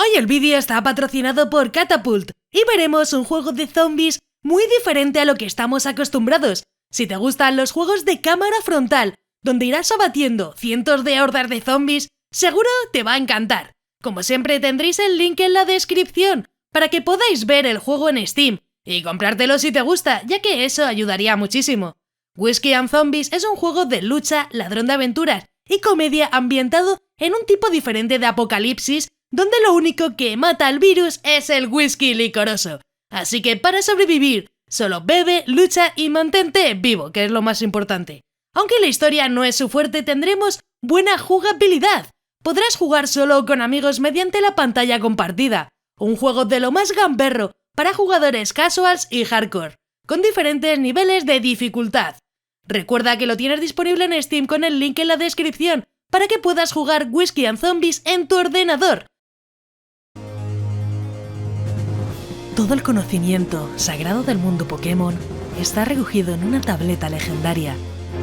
Hoy el vídeo está patrocinado por Catapult y veremos un juego de zombies muy diferente a lo que estamos acostumbrados. Si te gustan los juegos de cámara frontal, donde irás abatiendo cientos de hordas de zombies, seguro te va a encantar. Como siempre tendréis el link en la descripción para que podáis ver el juego en Steam y comprártelo si te gusta, ya que eso ayudaría muchísimo. Whiskey and Zombies es un juego de lucha, ladrón de aventuras y comedia ambientado en un tipo diferente de apocalipsis, donde lo único que mata al virus es el whisky licoroso. Así que para sobrevivir, solo bebe, lucha y mantente vivo, que es lo más importante. Aunque la historia no es su fuerte, tendremos buena jugabilidad. Podrás jugar solo con amigos mediante la pantalla compartida. Un juego de lo más gamberro para jugadores casuals y hardcore, con diferentes niveles de dificultad. Recuerda que lo tienes disponible en Steam con el link en la descripción para que puedas jugar Whiskey and Zombies en tu ordenador. Todo el conocimiento sagrado del mundo Pokémon está recogido en una tableta legendaria,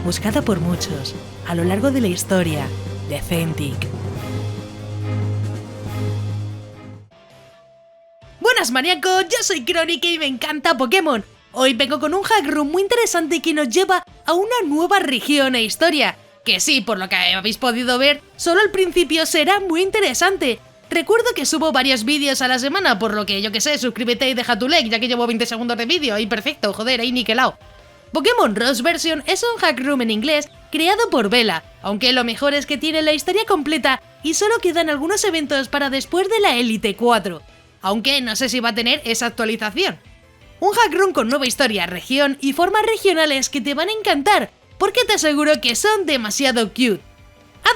buscada por muchos a lo largo de la historia de Fentic. Buenas maníacos, yo soy Chronic y me encanta Pokémon. Hoy vengo con un hack room muy interesante que nos lleva a una nueva región e historia. Que sí, por lo que habéis podido ver, solo al principio será muy interesante. Recuerdo que subo varios vídeos a la semana, por lo que yo que sé, suscríbete y deja tu like, ya que llevo 20 segundos de vídeo, y perfecto, joder, ahí niquelao. Pokémon Rose Version es un hack room en inglés creado por Vela, aunque lo mejor es que tiene la historia completa y solo quedan algunos eventos para después de la Elite 4, aunque no sé si va a tener esa actualización. Un hack room con nueva historia, región y formas regionales que te van a encantar, porque te aseguro que son demasiado cute.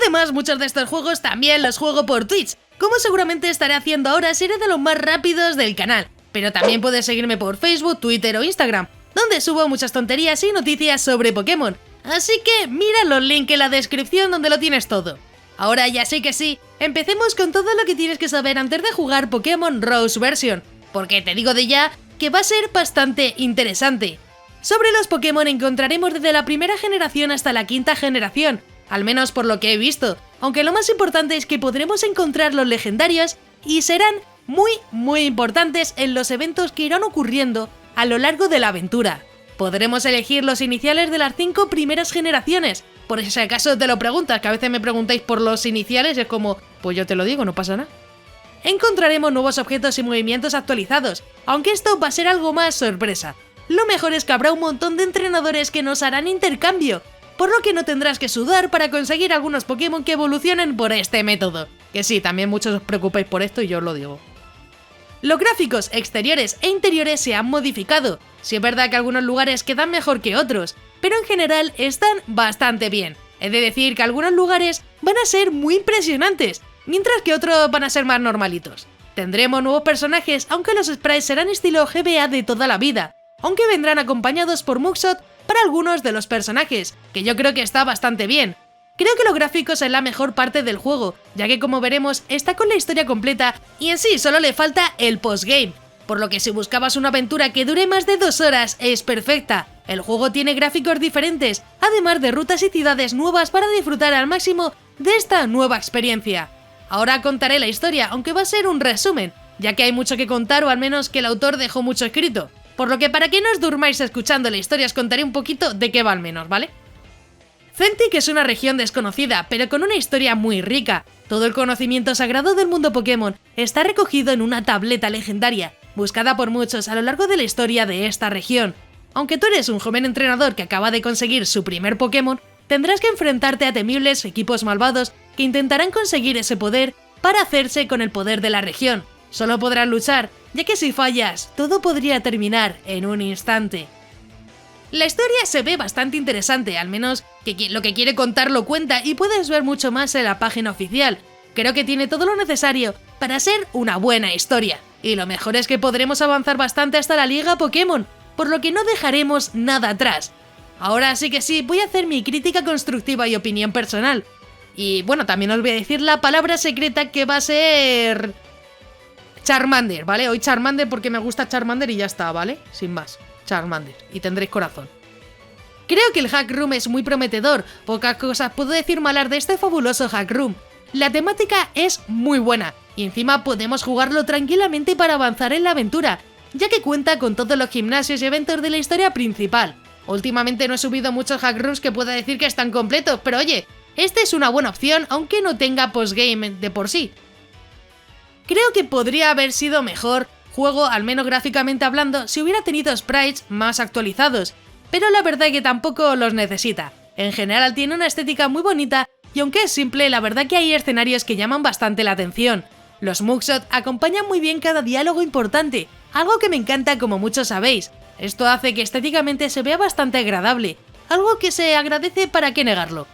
Además, muchos de estos juegos también los juego por Twitch, como seguramente estaré haciendo ahora, seré de los más rápidos del canal, pero también puedes seguirme por Facebook, Twitter o Instagram, donde subo muchas tonterías y noticias sobre Pokémon, así que mira los links en la descripción donde lo tienes todo. Ahora ya sí que sí, empecemos con todo lo que tienes que saber antes de jugar Pokémon Rose Version, porque te digo de ya que va a ser bastante interesante. Sobre los Pokémon encontraremos desde la primera generación hasta la quinta generación, al menos por lo que he visto, aunque lo más importante es que podremos encontrar los legendarios y serán muy importantes en los eventos que irán ocurriendo a lo largo de la aventura. Podremos elegir los iniciales de las 5 primeras generaciones, por si acaso te lo preguntas, que a veces me preguntáis por los iniciales y es como, pues yo te lo digo, no pasa nada. Encontraremos nuevos objetos y movimientos actualizados, aunque esto va a ser algo más sorpresa. Lo mejor es que habrá un montón de entrenadores que nos harán intercambio, por lo que no tendrás que sudar para conseguir algunos Pokémon que evolucionen por este método. Que sí, también muchos os preocupáis por esto y yo os lo digo. Los gráficos exteriores e interiores se han modificado. Sí es verdad que algunos lugares quedan mejor que otros, pero en general están bastante bien. He de decir que algunos lugares van a ser muy impresionantes, mientras que otros van a ser más normalitos. Tendremos nuevos personajes, aunque los sprites serán estilo GBA de toda la vida, aunque vendrán acompañados por mugshot para algunos de los personajes, que yo creo que está bastante bien. Creo que los gráficos es la mejor parte del juego, ya que como veremos está con la historia completa y en sí solo le falta el postgame, por lo que si buscabas una aventura que dure más de 2 horas es perfecta. El juego tiene gráficos diferentes, además de rutas y ciudades nuevas para disfrutar al máximo de esta nueva experiencia. Ahora contaré la historia, aunque va a ser un resumen, ya que hay mucho que contar o al menos que el autor dejó mucho escrito. Por lo que para que no os durmáis escuchando la historia os contaré un poquito de qué va al menos, ¿vale? Fentic es una región desconocida, pero con una historia muy rica. Todo el conocimiento sagrado del mundo Pokémon está recogido en una tableta legendaria, buscada por muchos a lo largo de la historia de esta región. Aunque tú eres un joven entrenador que acaba de conseguir su primer Pokémon, tendrás que enfrentarte a temibles equipos malvados que intentarán conseguir ese poder para hacerse con el poder de la región. Solo podrás luchar, ya que si fallas, todo podría terminar en un instante. La historia se ve bastante interesante, al menos que lo que quiere contar lo cuenta y puedes ver mucho más en la página oficial. Creo que tiene todo lo necesario para ser una buena historia, y lo mejor es que podremos avanzar bastante hasta la Liga Pokémon, por lo que no dejaremos nada atrás. Ahora sí que sí, voy a hacer mi crítica constructiva y opinión personal. Y bueno, también os voy a decir la palabra secreta que va a ser Charmander, ¿vale? Hoy Charmander porque me gusta Charmander y ya está, ¿vale? Sin más, Charmander, y tendréis corazón. Creo que el hack room es muy prometedor, pocas cosas puedo decir malas de este fabuloso hack room. La temática es muy buena, y encima podemos jugarlo tranquilamente para avanzar en la aventura, ya que cuenta con todos los gimnasios y eventos de la historia principal. Últimamente no he subido muchos hack rooms que pueda decir que están completos, pero oye, este es una buena opción aunque no tenga postgame de por sí. Creo que podría haber sido mejor juego, al menos gráficamente hablando, si hubiera tenido sprites más actualizados, pero la verdad es que tampoco los necesita. En general tiene una estética muy bonita y aunque es simple, la verdad que hay escenarios que llaman bastante la atención. Los mugshots acompañan muy bien cada diálogo importante, algo que me encanta como muchos sabéis. Esto hace que estéticamente se vea bastante agradable, algo que se agradece para qué negarlo.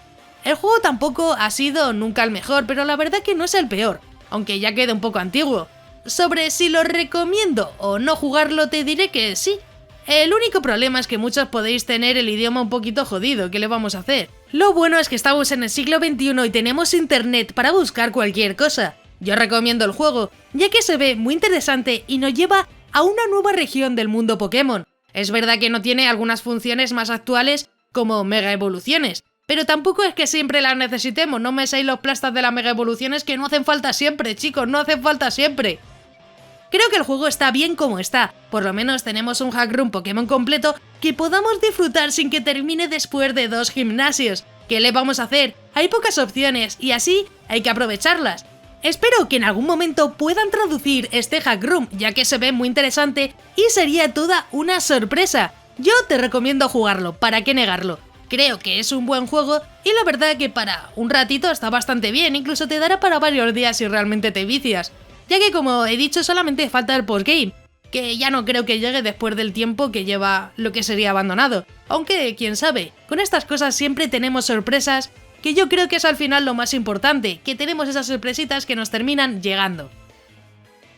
El juego tampoco ha sido nunca el mejor, pero la verdad que no es el peor, aunque ya queda un poco antiguo. Sobre si lo recomiendo o no jugarlo te diré que sí. El único problema es que muchos podéis tener el idioma un poquito jodido, ¿qué le vamos a hacer? Lo bueno es que estamos en el siglo XXI y tenemos internet para buscar cualquier cosa. Yo recomiendo el juego, ya que se ve muy interesante y nos lleva a una nueva región del mundo Pokémon. Es verdad que no tiene algunas funciones más actuales como mega evoluciones, pero tampoco es que siempre las necesitemos, no me seáis los plastas de las mega evoluciones que no hacen falta siempre, chicos, no hacen falta siempre. Creo que el juego está bien como está, por lo menos tenemos un hack room Pokémon completo que podamos disfrutar sin que termine después de 2 gimnasios. ¿Qué le vamos a hacer? Hay pocas opciones y así hay que aprovecharlas. Espero que en algún momento puedan traducir este hack room, ya que se ve muy interesante y sería toda una sorpresa. Yo te recomiendo jugarlo, ¿para qué negarlo? Creo que es un buen juego y la verdad que para un ratito está bastante bien, incluso te dará para varios días si realmente te vicias. Ya que como he dicho solamente falta el postgame, que ya no creo que llegue después del tiempo que lleva lo que sería abandonado. Aunque, quién sabe, con estas cosas siempre tenemos sorpresas, que yo creo que es al final lo más importante, que tenemos esas sorpresitas que nos terminan llegando.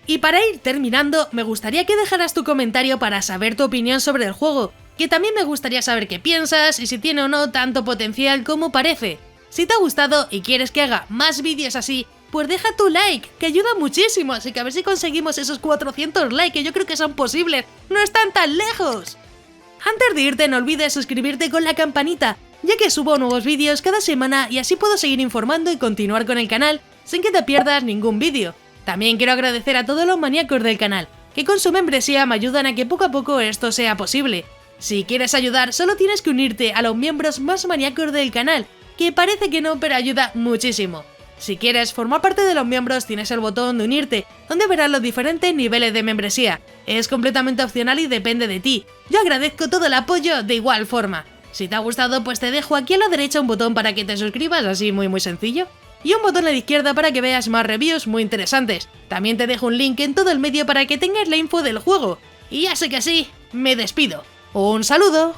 Y para ir terminando, me gustaría que dejaras tu comentario para saber tu opinión sobre el juego, que también me gustaría saber qué piensas y si tiene o no tanto potencial como parece. Si te ha gustado y quieres que haga más vídeos así, pues deja tu like, que ayuda muchísimo, así que a ver si conseguimos esos 400 likes, que yo creo que son posibles, no están tan lejos. Antes de irte no olvides suscribirte con la campanita, ya que subo nuevos vídeos cada semana y así puedo seguir informando y continuar con el canal sin que te pierdas ningún vídeo. También quiero agradecer a todos los maníacos del canal, que con su membresía me ayudan a que poco a poco esto sea posible. Si quieres ayudar, solo tienes que unirte a los miembros más maníacos del canal, que parece que no, pero ayuda muchísimo. Si quieres formar parte de los miembros tienes el botón de unirte, donde verás los diferentes niveles de membresía. Es completamente opcional y depende de ti. Yo agradezco todo el apoyo de igual forma. Si te ha gustado pues te dejo aquí a la derecha un botón para que te suscribas, así muy sencillo. Y un botón a la izquierda para que veas más reviews muy interesantes. También te dejo un link en todo el medio para que tengas la info del juego. Y ya sé que sí, me despido. ¡Un saludo!